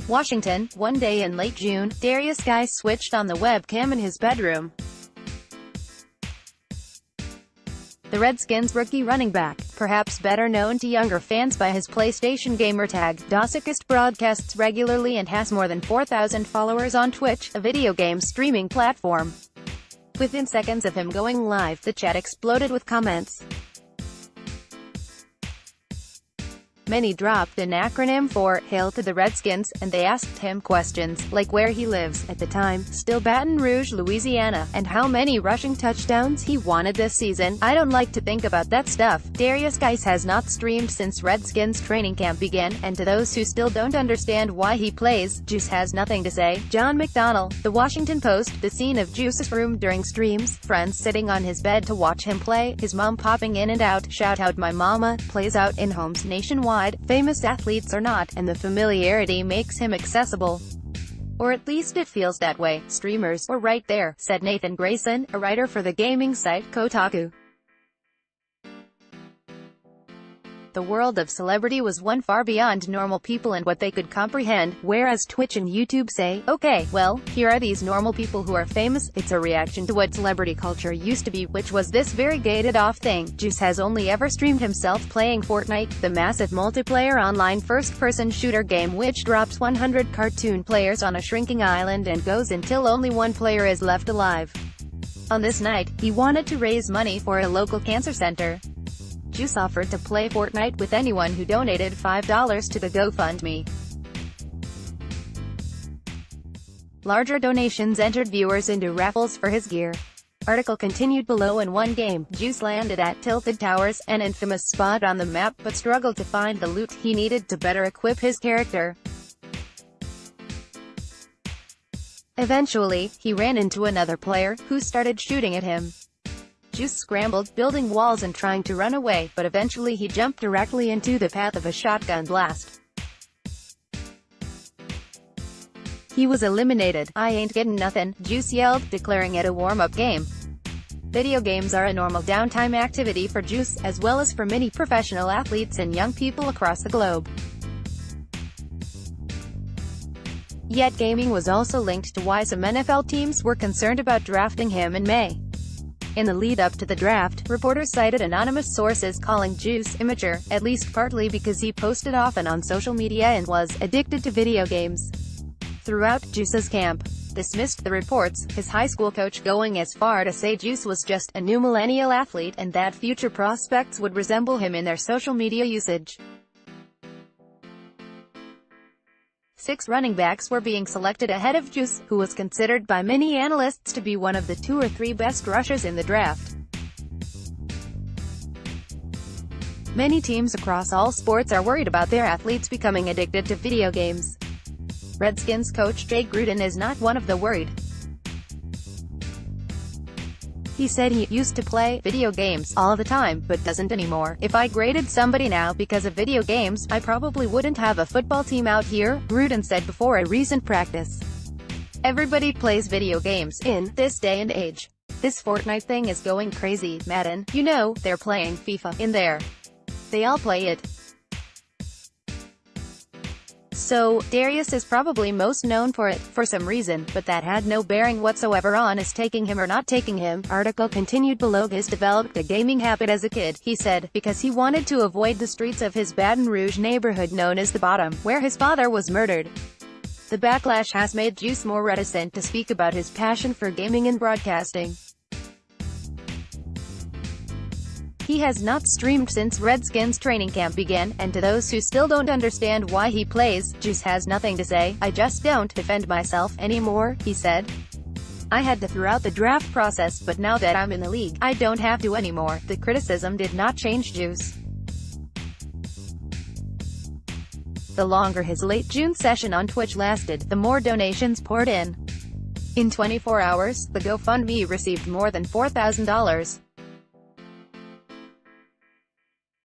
Washington, one day in late June, Redskins Guice switched on the webcam in his bedroom. The Redskins rookie running back, perhaps better known to younger fans by his PlayStation gamer tag, Dosikist, broadcasts regularly and has more than 4,000 followers on Twitch, a video game streaming platform. Within seconds of him going live, the chat exploded with comments. Many dropped an acronym for "Hail to the Redskins," and they asked him questions, like where he lives, at the time, still Baton Rouge, Louisiana, and how many rushing touchdowns he wanted this season. "I don't like to think about that stuff." Redskins Guice has not streamed since Redskins training camp began, and to those who still don't understand why he plays, Juice has nothing to say. John McDonnell, The Washington Post, the scene of Juice's room during streams, friends sitting on his bed to watch him play, his mom popping in and out, shout out "My mama," plays out in homes nationwide, famous athletes or not, and the familiarity makes him accessible. Or at least it feels that way. "Streamers were right there," said Nathan Grayson, a writer for the gaming site Kotaku. The world of celebrity was one far beyond normal people and what they could comprehend, whereas Twitch and YouTube say, "Okay, well, here are these normal people who are famous." It's a reaction to what celebrity culture used to be, which was this very gated-off thing. Juice has only ever streamed himself playing Fortnite, the massive multiplayer online first-person shooter game which drops 100 cartoon players on a shrinking island and goes until only one player is left alive. On this night, he wanted to raise money for a local cancer center. Juice offered to play Fortnite with anyone who donated $5 to the GoFundMe. Larger donations entered viewers into raffles for his gear. Article continued below. In one game, Juice landed at Tilted Towers, an infamous spot on the map, but struggled to find the loot he needed to better equip his character. Eventually, he ran into another player, who started shooting at him. Juice scrambled, building walls and trying to run away, but eventually he jumped directly into the path of a shotgun blast. He was eliminated. "I ain't getting nothing," Juice yelled, declaring it a warm-up game. Video games are a normal downtime activity for Juice, as well as for many professional athletes and young people across the globe. Yet gaming was also linked to why some NFL teams were concerned about drafting him in May. In the lead-up to the draft, reporters cited anonymous sources calling Juice immature, at least partly because he posted often on social media and was addicted to video games. Throughout, Juice's camp dismissed the reports, his high school coach going as far to say Juice was just a new millennial athlete and that future prospects would resemble him in their social media usage. 6 running backs were being selected ahead of Juice, who was considered by many analysts to be one of the 2 or 3 best rushers in the draft. Many teams across all sports are worried about their athletes becoming addicted to video games. Redskins coach Jay Gruden is not one of the worried. He said he used to play video games all the time, but doesn't anymore. "If I graded somebody now because of video games, I probably wouldn't have a football team out here," Gruden said before a recent practice. "Everybody plays video games in this day and age. This Fortnite thing is going crazy. Madden, you know, they're playing FIFA in there. They all play it." So, Darius is probably most known for it, for some reason, but that had no bearing whatsoever on his taking him or not taking him. Article continued below. Has developed a gaming habit as a kid, he said, because he wanted to avoid the streets of his Baton Rouge neighborhood known as the Bottom, where his father was murdered. The backlash has made Juice more reticent to speak about his passion for gaming and broadcasting. He has not streamed since Redskins training camp began, and to those who still don't understand why he plays, Juice has nothing to say. "I just don't defend myself anymore," he said. "I had to throughout the draft process, but now that I'm in the league, I don't have to anymore." The criticism did not change Juice. The longer his late June session on Twitch lasted, the more donations poured in. In 24 hours, the GoFundMe received more than $4,000.